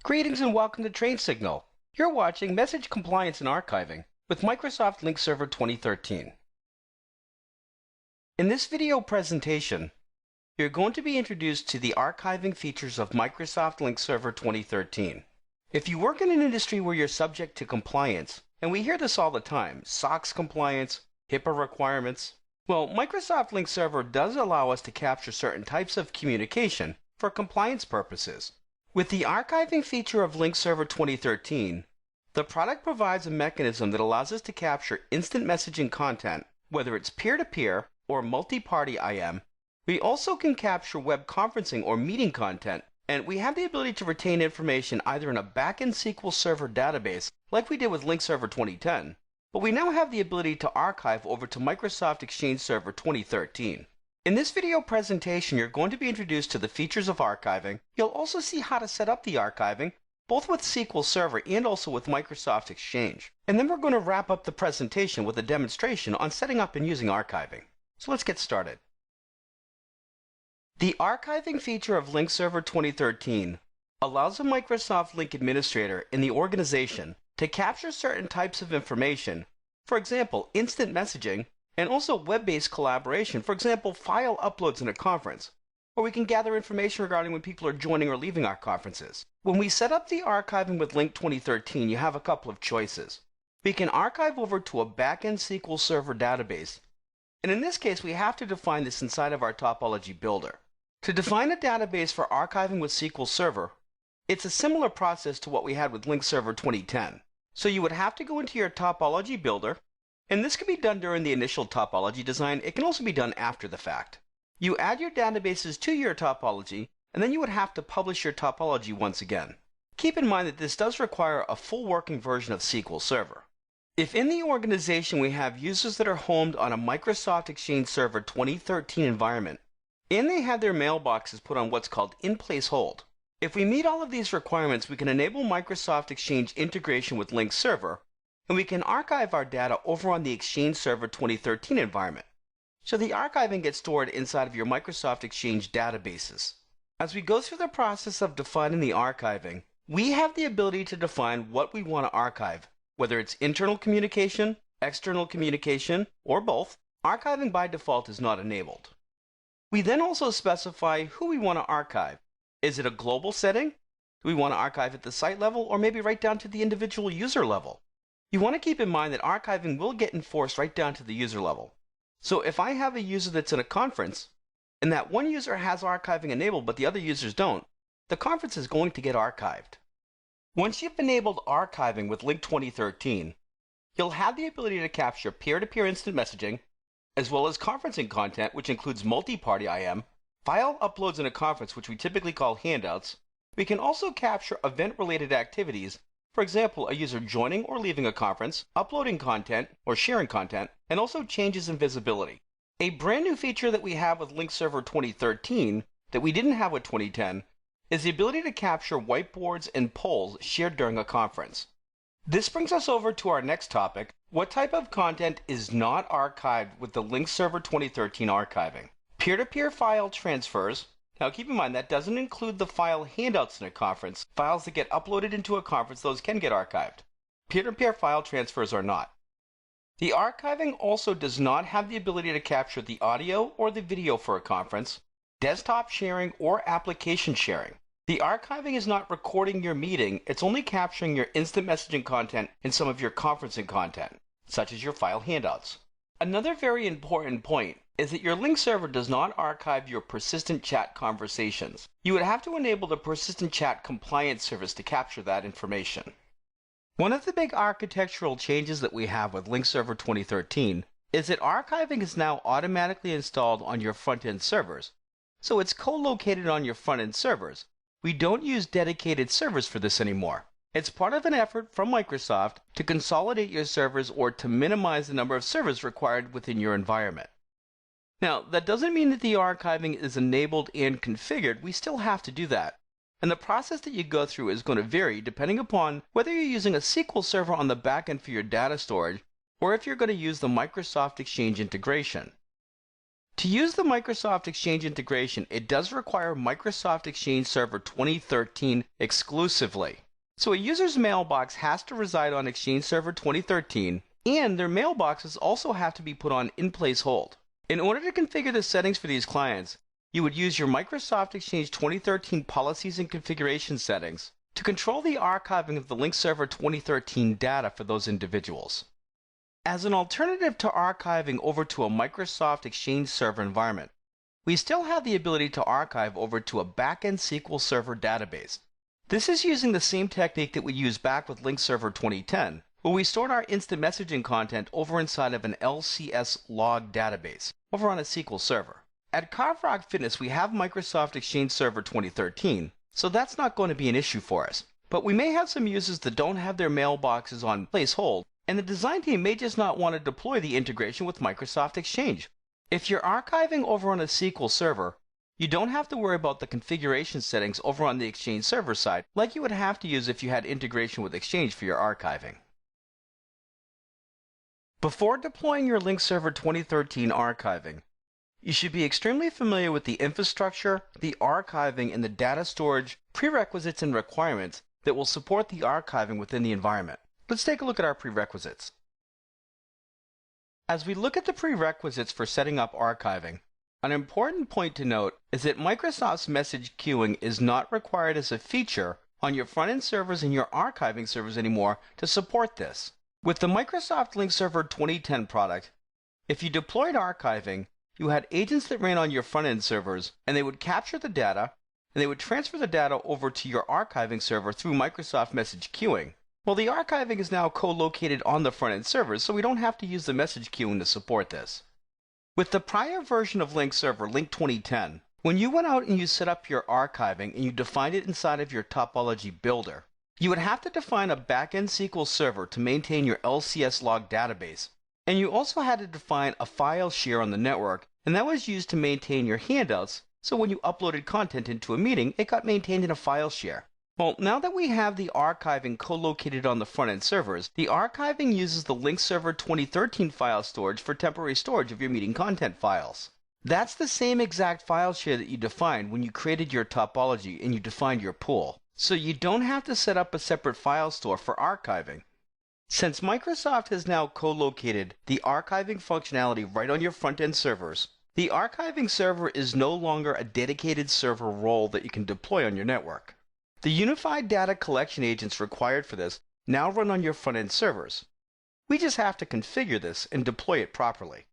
Greetings and welcome to TrainSignal. You're watching Message Compliance and Archiving with Microsoft Link Server 2013. In this video presentation, you're going to be introduced to the archiving features of Microsoft Link Server 2013. If you work in an industry where you're subject to compliance, and we hear this all the time, SOX compliance, HIPAA requirements, well, Microsoft Link Server does allow us to capture certain types of communication for compliance purposes. With the archiving feature of Link Server 2013, the product provides a mechanism that allows us to capture instant messaging content, whether it's peer-to-peer or multi-party IM. We also can capture web conferencing or meeting content, and we have the ability to retain information either in a backend SQL Server database, like we did with Link Server 2010, but we now have the ability to archive over to Microsoft Exchange Server 2013. In this video presentation, you're going to be introduced to the features of archiving. You'll also see how to set up the archiving, both with SQL Server and also with Microsoft Exchange. And then we're going to wrap up the presentation with a demonstration on setting up and using archiving. So let's get started. The archiving feature of Link Server 2013 allows a Microsoft Link administrator in the organization to capture certain types of information, for example, instant messaging, and also web-based collaboration, for example, file uploads in a conference, or we can gather information regarding when people are joining or leaving our conferences. When we set up the archiving with Link 2013, you have a couple of choices. We can archive over to a backend SQL Server database, and in this case, we have to define this inside of our topology builder. To define a database for archiving with SQL Server, it's a similar process to what we had with Link Server 2010. So you would have to go into your topology builder, and this can be done during the initial topology design. It can also be done after the fact. You add your databases to your topology, and then you would have to publish your topology once again. Keep in mind that this does require a full working version of SQL Server. If in the organization we have users that are homed on a Microsoft Exchange Server 2013 environment, and they have their mailboxes put on what's called in-place hold, if we meet all of these requirements, we can enable Microsoft Exchange integration with Link Server, and we can archive our data over on the Exchange Server 2013 environment. So the archiving gets stored inside of your Microsoft Exchange databases. As we go through the process of defining the archiving, we have the ability to define what we want to archive, whether it's internal communication, external communication, or both. Archiving by default is not enabled. We then also specify who we want to archive. Is it a global setting? Do we want to archive at the site level, or maybe right down to the individual user level? You want to keep in mind that archiving will get enforced right down to the user level. So if I have a user that's in a conference, and that one user has archiving enabled but the other users don't, the conference is going to get archived. Once you've enabled archiving with Link 2013, you'll have the ability to capture peer-to-peer instant messaging, as well as conferencing content, which includes multi-party IM, file uploads in a conference, which we typically call handouts. We can also capture event-related activities. For example, a user joining or leaving a conference, uploading content or sharing content, and also changes in visibility. A brand new feature that we have with Link Server 2013 that we didn't have with 2010 is the ability to capture whiteboards and polls shared during a conference. This brings us over to our next topic: what type of content is not archived with the Link Server 2013 archiving? Peer-to-peer file transfers. Now keep in mind that doesn't include the file handouts in a conference. Files that get uploaded into a conference, those can get archived. Peer-to-peer file transfers are not. The archiving also does not have the ability to capture the audio or the video for a conference, desktop sharing, or application sharing. The archiving is not recording your meeting, it's only capturing your instant messaging content and some of your conferencing content, such as your file handouts. Another very important point is that your Link Server does not archive your persistent chat conversations. You would have to enable the persistent chat compliance service to capture that information. One of the big architectural changes that we have with Link Server 2013 is that archiving is now automatically installed on your front-end servers. So it's co-located on your front-end servers. We don't use dedicated servers for this anymore. It's part of an effort from Microsoft to consolidate your servers or to minimize the number of servers required within your environment. Now, that doesn't mean that the archiving is enabled and configured. We still have to do that. And the process that you go through is going to vary depending upon whether you're using a SQL Server on the back end for your data storage, or if you're going to use the Microsoft Exchange integration. To use the Microsoft Exchange integration, it does require Microsoft Exchange Server 2013 exclusively. So a user's mailbox has to reside on Exchange Server 2013, and their mailboxes also have to be put on in-place hold. In order to configure the settings for these clients, you would use your Microsoft Exchange 2013 policies and configuration settings to control the archiving of the Link Server 2013 data for those individuals. As an alternative to archiving over to a Microsoft Exchange Server environment, we still have the ability to archive over to a backend SQL Server database. This is using the same technique that we used back with Link Server 2010, where we stored our instant messaging content over inside of an LCS log database, over on a SQL Server. At Carve Rock Fitness, we have Microsoft Exchange Server 2013, so that's not going to be an issue for us. But we may have some users that don't have their mailboxes on place hold, and the design team may just not want to deploy the integration with Microsoft Exchange. If you're archiving over on a SQL Server, you don't have to worry about the configuration settings over on the Exchange Server side, like you would have to use if you had integration with Exchange for your archiving. Before deploying your Link Server 2013 archiving, you should be extremely familiar with the infrastructure, the archiving, and the data storage prerequisites and requirements that will support the archiving within the environment. Let's take a look at our prerequisites. As we look at the prerequisites for setting up archiving, an important point to note is that Microsoft's message queuing is not required as a feature on your front-end servers and your archiving servers anymore to support this. With the Microsoft Link Server 2010 product, if you deployed archiving, you had agents that ran on your front-end servers, and they would capture the data, and they would transfer the data over to your archiving server through Microsoft message queuing. Well, the archiving is now co-located on the front-end servers, so we don't have to use the message queuing to support this. With the prior version of Link Server, Link 2010, when you went out and you set up your archiving and you defined it inside of your topology builder, you would have to define a backend SQL Server to maintain your LCS log database. And you also had to define a file share on the network, and that was used to maintain your handouts, so when you uploaded content into a meeting, it got maintained in a file share. Well, now that we have the archiving co-located on the front-end servers, the archiving uses the Link Server 2013 file storage for temporary storage of your meeting content files. That's the same exact file share that you defined when you created your topology and you defined your pool. So you don't have to set up a separate file store for archiving. Since Microsoft has now co-located the archiving functionality right on your front-end servers, the archiving server is no longer a dedicated server role that you can deploy on your network. The unified data collection agents required for this now run on your front-end servers. We just have to configure this and deploy it properly.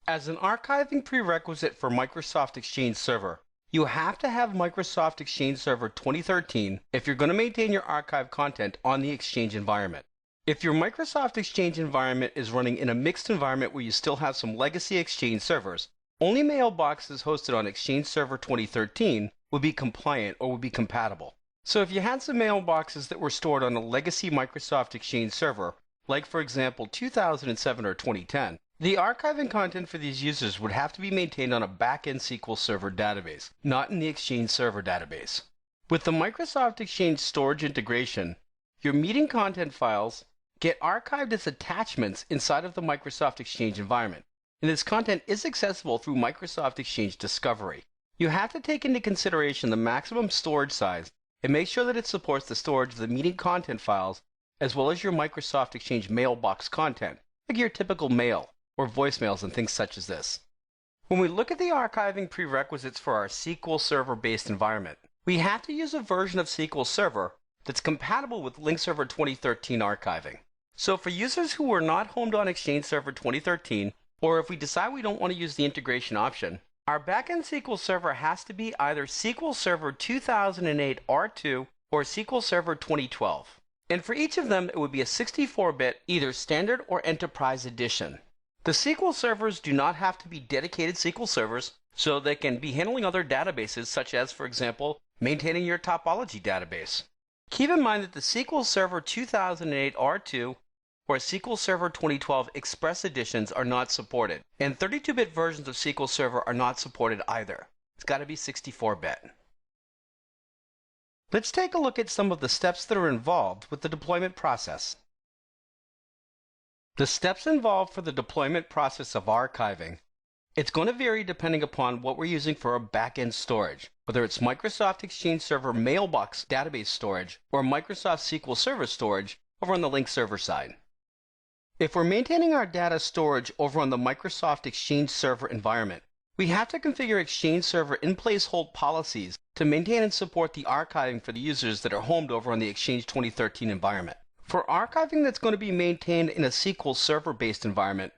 As an archiving prerequisite for Microsoft Exchange Server, you have to have Microsoft Exchange Server 2013 if you're going to maintain your archive content on the Exchange environment. If your Microsoft Exchange environment is running in a mixed environment where you still have some legacy Exchange servers, only mailboxes hosted on Exchange Server 2013 would be compliant or would be compatible. So if you had some mailboxes that were stored on a legacy Microsoft Exchange server, like for example 2007 or 2010, the archiving content for these users would have to be maintained on a backend SQL Server database, not in the Exchange Server database. With the Microsoft Exchange storage integration, your meeting content files get archived as attachments inside of the Microsoft Exchange environment, and this content is accessible through Microsoft Exchange Discovery. You have to take into consideration the maximum storage size and make sure that it supports the storage of the meeting content files as well as your Microsoft Exchange mailbox content, like your typical mail or voicemails and things such as this. When we look at the archiving prerequisites for our SQL Server-based environment, we have to use a version of SQL Server that's compatible with Link Server 2013 archiving. So for users who are not homed on Exchange Server 2013, or if we decide we don't want to use the integration option, our backend SQL Server has to be either SQL Server 2008 R2 or SQL Server 2012. And for each of them, it would be a 64-bit, either standard or enterprise edition. The SQL servers do not have to be dedicated SQL servers, so they can be handling other databases, such as, for example, maintaining your topology database. Keep in mind that the SQL Server 2008 R2 or SQL Server 2012 Express editions are not supported, and 32-bit versions of SQL Server are not supported either. It's got to be 64-bit. Let's take a look at some of the steps that are involved with the deployment process. The steps involved for the deployment process of archiving It's going to vary depending upon what we're using for our backend storage, whether it's Microsoft Exchange Server Mailbox database storage or Microsoft SQL Server storage over on the Link server side. If we're maintaining our data storage over on the Microsoft Exchange Server environment, we have to configure Exchange Server in-place hold policies to maintain and support the archiving for the users that are homed over on the Exchange 2013 environment. For archiving that's going to be maintained in a SQL Server-based environment,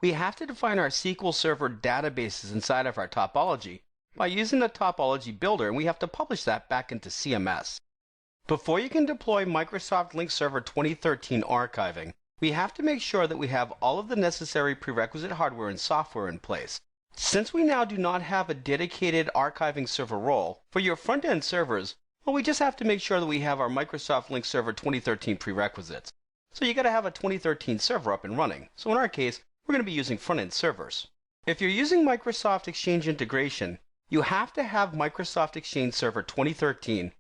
we have to define our SQL Server databases inside of our topology by using the topology builder, and we have to publish that back into CMS. Before you can deploy Microsoft Link Server 2013 archiving, we have to make sure that we have all of the necessary prerequisite hardware and software in place. Since we now do not have a dedicated archiving server role for your front-end servers, well, we just have to make sure that we have our Microsoft Link Server 2013 prerequisites. So you got to have a 2013 server up and running. So in our case, we're going to be using front-end servers. If you're using Microsoft Exchange integration, you have to have Microsoft Exchange Server 2013,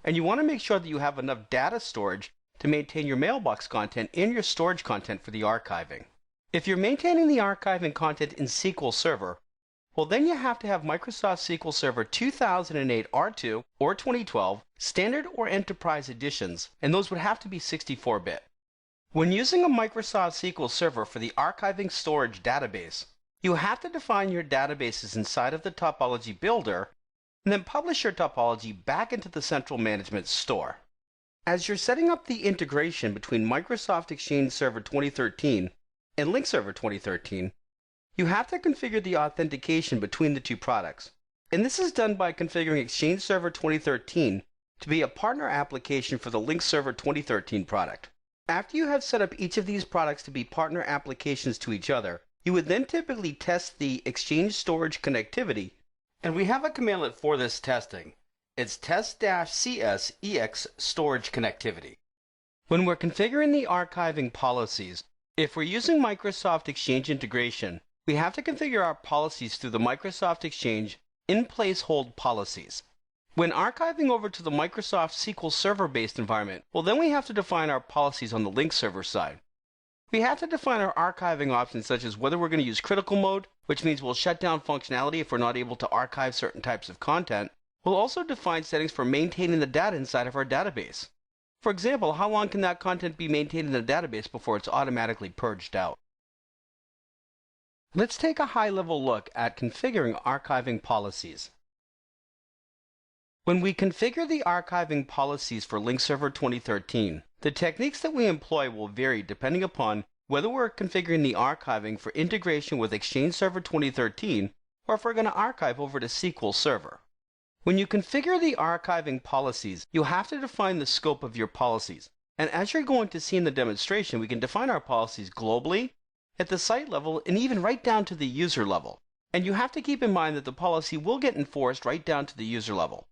and you want to make sure that you have enough data storage to maintain your mailbox content and your storage content for the archiving. If you're maintaining the archiving content in SQL Server, well, then you have to have Microsoft SQL Server 2008 R2 or 2012 Standard or Enterprise editions, and those would have to be 64-bit. When using a Microsoft SQL Server for the archiving storage database, you have to define your databases inside of the topology builder and then publish your topology back into the central management store. As you're setting up the integration between Microsoft Exchange Server 2013 and Link Server 2013, you have to configure the authentication between the two products. And this is done by configuring Exchange Server 2013 to be a partner application for the Link Server 2013 product. After you have set up each of these products to be partner applications to each other, you would then typically test the Exchange storage connectivity, and we have a commandlet for this testing. It's test-cs-ex storage connectivity. When we're configuring the archiving policies, if we're using Microsoft Exchange integration, we have to configure our policies through the Microsoft Exchange in-place hold policies. When archiving over to the Microsoft SQL Server-based environment, well, then we have to define our policies on the Link server side. We have to define our archiving options, such as whether we're going to use critical mode, which means we'll shut down functionality if we're not able to archive certain types of content. We'll also define settings for maintaining the data inside of our database. For example, how long can that content be maintained in the database before it's automatically purged out? Let's take a high-level look at configuring archiving policies. When we configure the archiving policies for Link Server 2013, the techniques that we employ will vary depending upon whether we're configuring the archiving for integration with Exchange Server 2013 or if we're going to archive over to SQL Server. When you configure the archiving policies, you have to define the scope of your policies. And as you're going to see in the demonstration, we can define our policies globally, at the site level, and even right down to the user level. And you have to keep in mind that the policy will get enforced right down to the user level.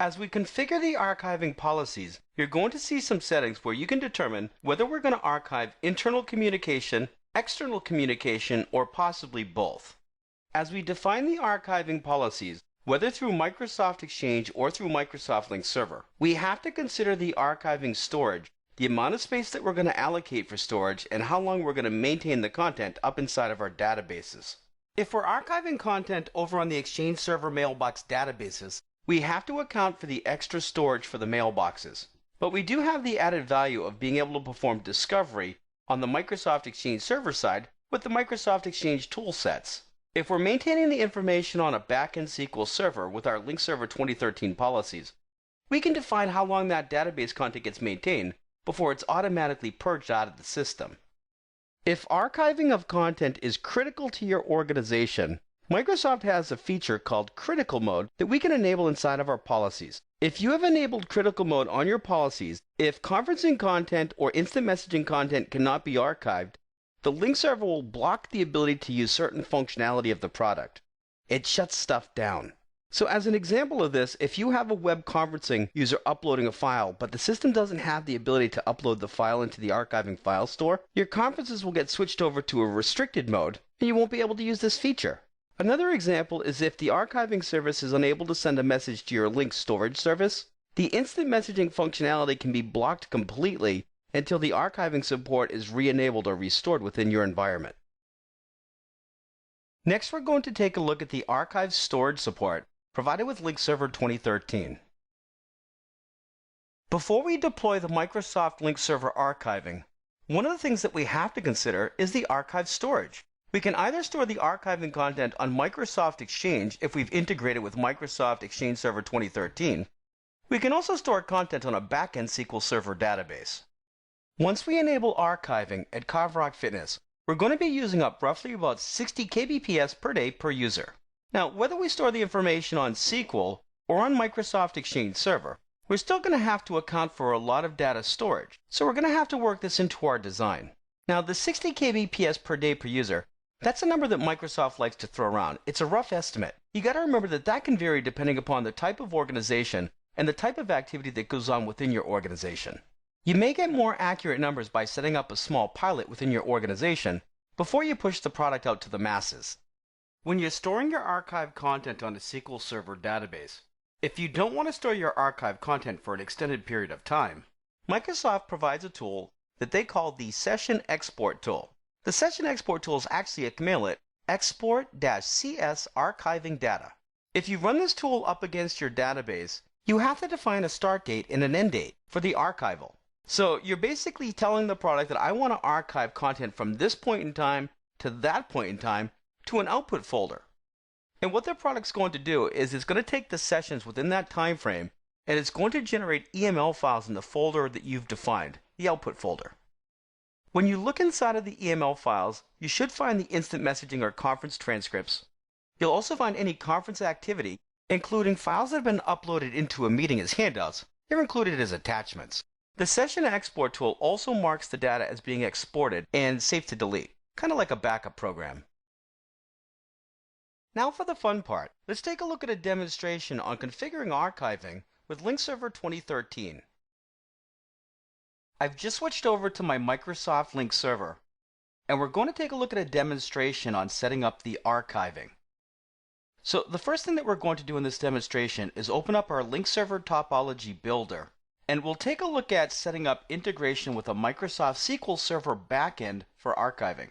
As we configure the archiving policies, you're going to see some settings where you can determine whether we're going to archive internal communication, external communication, or possibly both. As we define the archiving policies, whether through Microsoft Exchange or through Microsoft Link Server, we have to consider the archiving storage, the amount of space that we're going to allocate for storage, and how long we're going to maintain the content up inside of our databases. If we're archiving content over on the Exchange Server mailbox databases, we have to account for the extra storage for the mailboxes. But we do have the added value of being able to perform discovery on the Microsoft Exchange Server side with the Microsoft Exchange toolsets. If we're maintaining the information on a backend SQL Server with our Link Server 2013 policies, we can define how long that database content gets maintained before it's automatically purged out of the system. If archiving of content is critical to your organization, Microsoft has a feature called Critical Mode that we can enable inside of our policies. If you have enabled Critical Mode on your policies, if conferencing content or instant messaging content cannot be archived, the Link server will block the ability to use certain functionality of the product. It shuts stuff down. So as an example of this, if you have a web conferencing user uploading a file, but the system doesn't have the ability to upload the file into the archiving file store, your conferences will get switched over to a restricted mode, and you won't be able to use this feature. Another example is if the archiving service is unable to send a message to your Link storage service, the instant messaging functionality can be blocked completely until the archiving support is re-enabled or restored within your environment. Next, we're going to take a look at the archive storage support provided with Link Server 2013. Before we deploy the Microsoft Link Server archiving, one of the things that we have to consider is the archive storage. We can either store the archiving content on Microsoft Exchange if we've integrated with Microsoft Exchange Server 2013. We can also store content on a backend SQL Server database. Once we enable archiving at Carverock Fitness, we're going to be using up roughly about 60 kbps per day per user. Now, whether we store the information on SQL or on Microsoft Exchange Server, we're still going to have to account for a lot of data storage, so we're going to have to work this into our design. Now, the 60 kbps per day per user, that's a number that Microsoft likes to throw around. It's a rough estimate. You got to remember that that can vary depending upon the type of organization and the type of activity that goes on within your organization. You may get more accurate numbers by setting up a small pilot within your organization before you push the product out to the masses. When you're storing your archive content on a SQL Server database, if you don't want to store your archive content for an extended period of time, Microsoft provides a tool that they call the Session Export tool. The Session Export tool is actually a commandlet, export-cs archiving data. If you run this tool up against your database, you have to define a start date and an end date for the archival. So you're basically telling the product that I want to archive content from this point in time to that point in time to an output folder. And what the product's going to do is it's going to take the sessions within that time frame and it's going to generate EML files in the folder that you've defined, the output folder. When you look inside of the EML files, you should find the instant messaging or conference transcripts. You'll also find any conference activity, including files that have been uploaded into a meeting as handouts. They're included as attachments. The Session Export tool also marks the data as being exported and safe to delete, kind of like a backup program. Now for the fun part, let's take a look at a demonstration on configuring archiving with Link Server 2013. I've just switched over to my Microsoft Link Server, and we're going to take a look at a demonstration on setting up the archiving. So the first thing that we're going to do in this demonstration is open up our Link Server topology builder, and we'll take a look at setting up integration with a Microsoft SQL Server backend for archiving.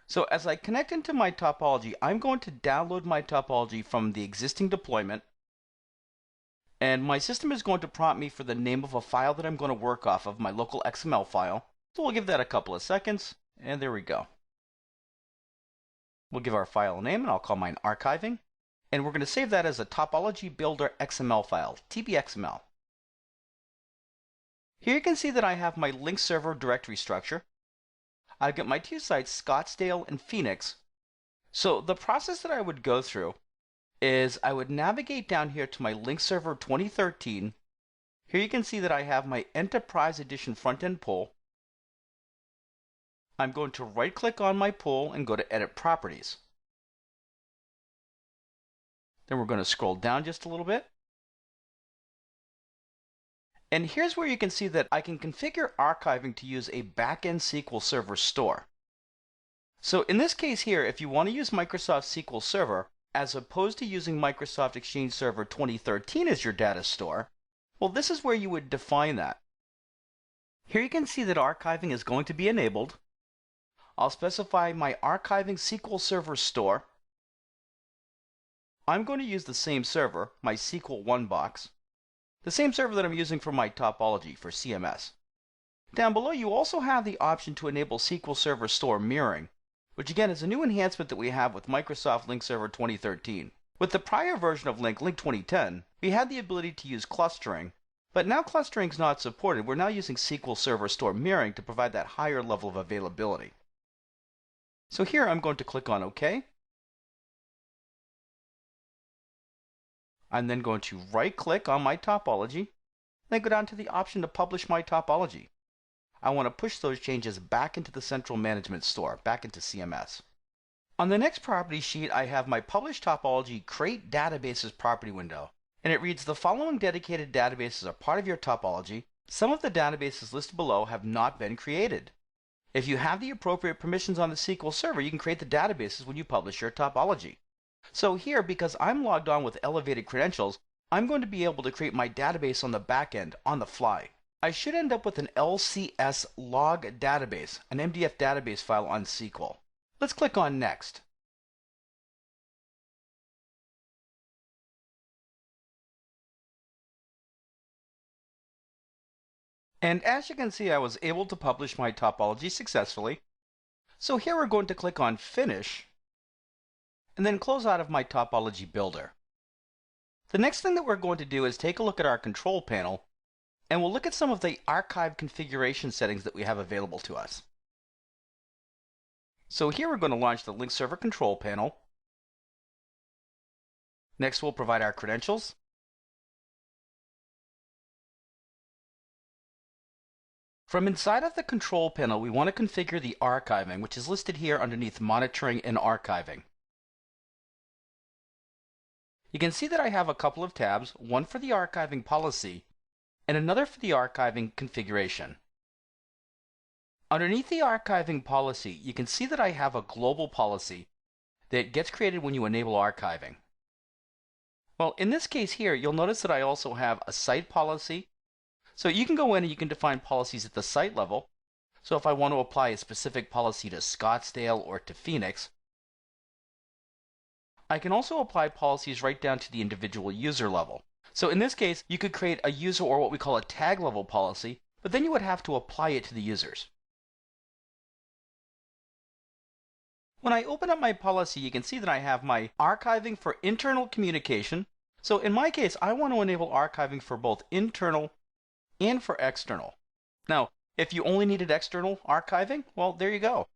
So as I connect into my topology, I'm going to download my topology from the existing deployment, and my system is going to prompt me for the name of a file that I'm going to work off of, my local XML file. So we'll give that a couple of seconds, and there we go. We'll give our file a name, and I'll call mine archiving, and we're going to save that as a topology builder XML file, tbxml. Here you can see that I have my Link Server directory structure. I've got my two sites, Scottsdale and Phoenix. So the process that I would go through is I would navigate down here to my Link Server 2013. Here you can see that I have my Enterprise Edition front-end pool. I'm going to right-click on my pool and go to Edit Properties. Then we're going to scroll down just a little bit. And here's where you can see that I can configure archiving to use a backend SQL Server store. So in this case here, if you want to use Microsoft SQL Server, as opposed to using Microsoft Exchange Server 2013 as your data store, well, this is where you would define that. Here you can see that archiving is going to be enabled. I'll specify my archiving SQL Server store. I'm going to use the same server, my SQL One box, the same server that I'm using for my topology for CMS. Down below, you also have the option to enable SQL Server Store mirroring, which again is a new enhancement that we have with Microsoft Link Server 2013. With the prior version of Link 2010, we had the ability to use clustering, but now clustering is not supported. We're now using SQL Server Store mirroring to provide that higher level of availability. So here I'm going to click on OK. I'm then going to right-click on my topology, then go down to the option to publish my topology. I want to push those changes back into the central management store, back into CMS. On the next property sheet, I have my Publish Topology Create Databases property window, and it reads the following dedicated databases are part of your topology. Some of the databases listed below have not been created. If you have the appropriate permissions on the SQL Server, you can create the databases when you publish your topology. So here, because I'm logged on with elevated credentials, I'm going to be able to create my database on the back end on the fly. I should end up with an LCS log database, an MDF database file on SQL. Let's click on Next. And as you can see, I was able to publish my topology successfully. So here we're going to click on Finish, and then close out of my topology builder. The next thing that we're going to do is take a look at our control panel, and we'll look at some of the archive configuration settings that we have available to us. So here we're going to launch the Link Server control panel. Next, we'll provide our credentials. From inside of the control panel, we want to configure the archiving, which is listed here underneath Monitoring and Archiving. You can see that I have a couple of tabs, one for the archiving policy and another for the archiving configuration. Underneath the archiving policy, you can see that I have a global policy that gets created when you enable archiving. Well, in this case here, you'll notice that I also have a site policy. So you can go in and you can define policies at the site level. So if I want to apply a specific policy to Scottsdale or to Phoenix, I can also apply policies right down to the individual user level. So in this case, you could create a user or what we call a tag level policy, but then you would have to apply it to the users. When I open up my policy, you can see that I have my archiving for internal communication. So in my case, I want to enable archiving for both internal and for external. Now, if you only needed external archiving, well, there you go.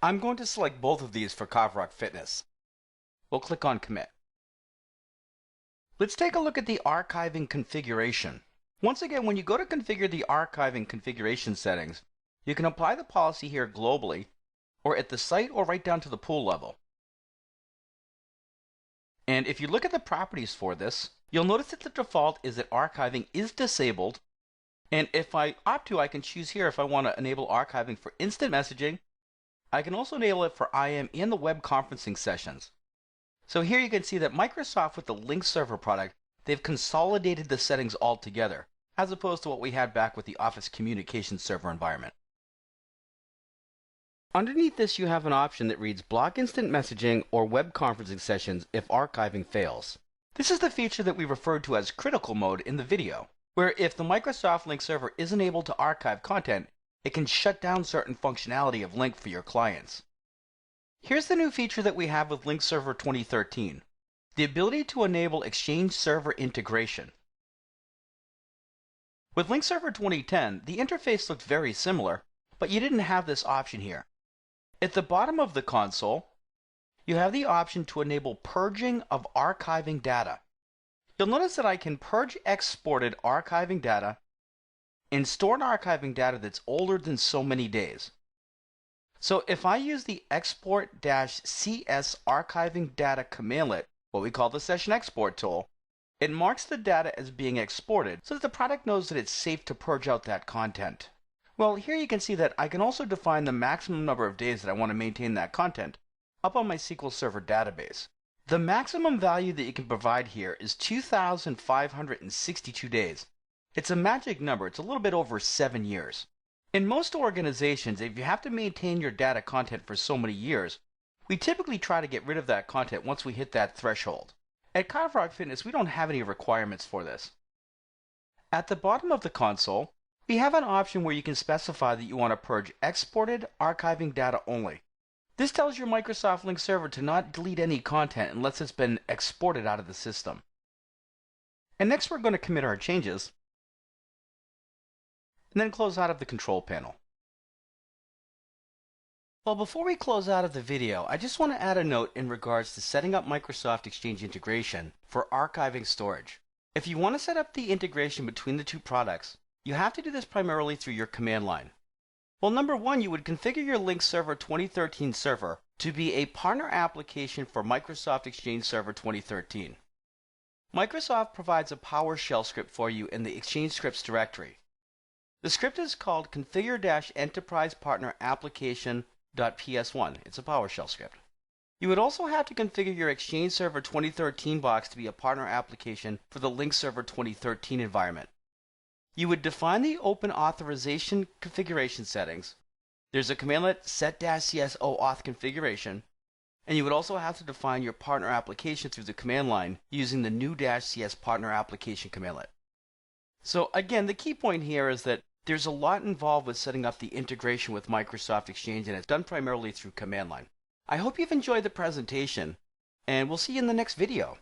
I'm going to select both of these for Kavrak Fitness. We'll click on Commit. Let's take a look at the archiving configuration. Once again, when you go to configure the archiving configuration settings, you can apply the policy here globally, or at the site, or right down to the pool level. And if you look at the properties for this, you'll notice that the default is that archiving is disabled. And if I opt to, I can choose here if I want to enable archiving for instant messaging. I can also enable it for IM and the web conferencing sessions. So here you can see that Microsoft with the Link Server product, they've consolidated the settings all together, as opposed to what we had back with the Office Communications Server environment. Underneath this, you have an option that reads Block Instant Messaging or Web Conferencing Sessions if archiving fails. This is the feature that we referred to as critical mode in the video, where if the Microsoft Link Server isn't able to archive content, it can shut down certain functionality of Link for your clients. Here's the new feature that we have with Link Server 2013, the ability to enable Exchange Server integration. With Link Server 2010, the interface looked very similar, but you didn't have this option here. At the bottom of the console, you have the option to enable purging of archiving data. You'll notice that I can purge exported archiving data and stored archiving data that's older than so many days. So if I use the export-cs archiving data commandlet, what we call the session export tool, it marks the data as being exported so that the product knows that it's safe to purge out that content. Well, here you can see that I can also define the maximum number of days that I want to maintain that content up on my SQL Server database. The maximum value that you can provide here is 2,562 days. It's a magic number. It's a little bit over 7 years. In most organizations, if you have to maintain your data content for so many years, we typically try to get rid of that content once we hit that threshold. At Kavrak Fitness, we don't have any requirements for this. At the bottom of the console, we have an option where you can specify that you want to purge exported archiving data only. This tells your Microsoft Link Server to not delete any content unless it's been exported out of the system. And next we're going to commit our changes, and then close out of the control panel. Well, before we close out of the video, I just want to add a note in regards to setting up Microsoft Exchange integration for archiving storage. If you want to set up the integration between the two products, you have to do this primarily through your command line. Well, number one, you would configure your Link Server 2013 server to be a partner application for Microsoft Exchange Server 2013. Microsoft provides a PowerShell script for you in the Exchange Scripts directory. The script is called configure-enterprise partner application.ps1. It's a PowerShell script. You would also have to configure your Exchange Server 2013 box to be a partner application for the Link Server 2013 environment. You would define the open authorization configuration settings. There's a commandlet set-cs OAuth configuration, and you would also have to define your partner application through the command line using the new -cs partner application commandlet. So again, the key point here is that there's a lot involved with setting up the integration with Microsoft Exchange, and it's done primarily through command line. I hope you've enjoyed the presentation, and we'll see you in the next video.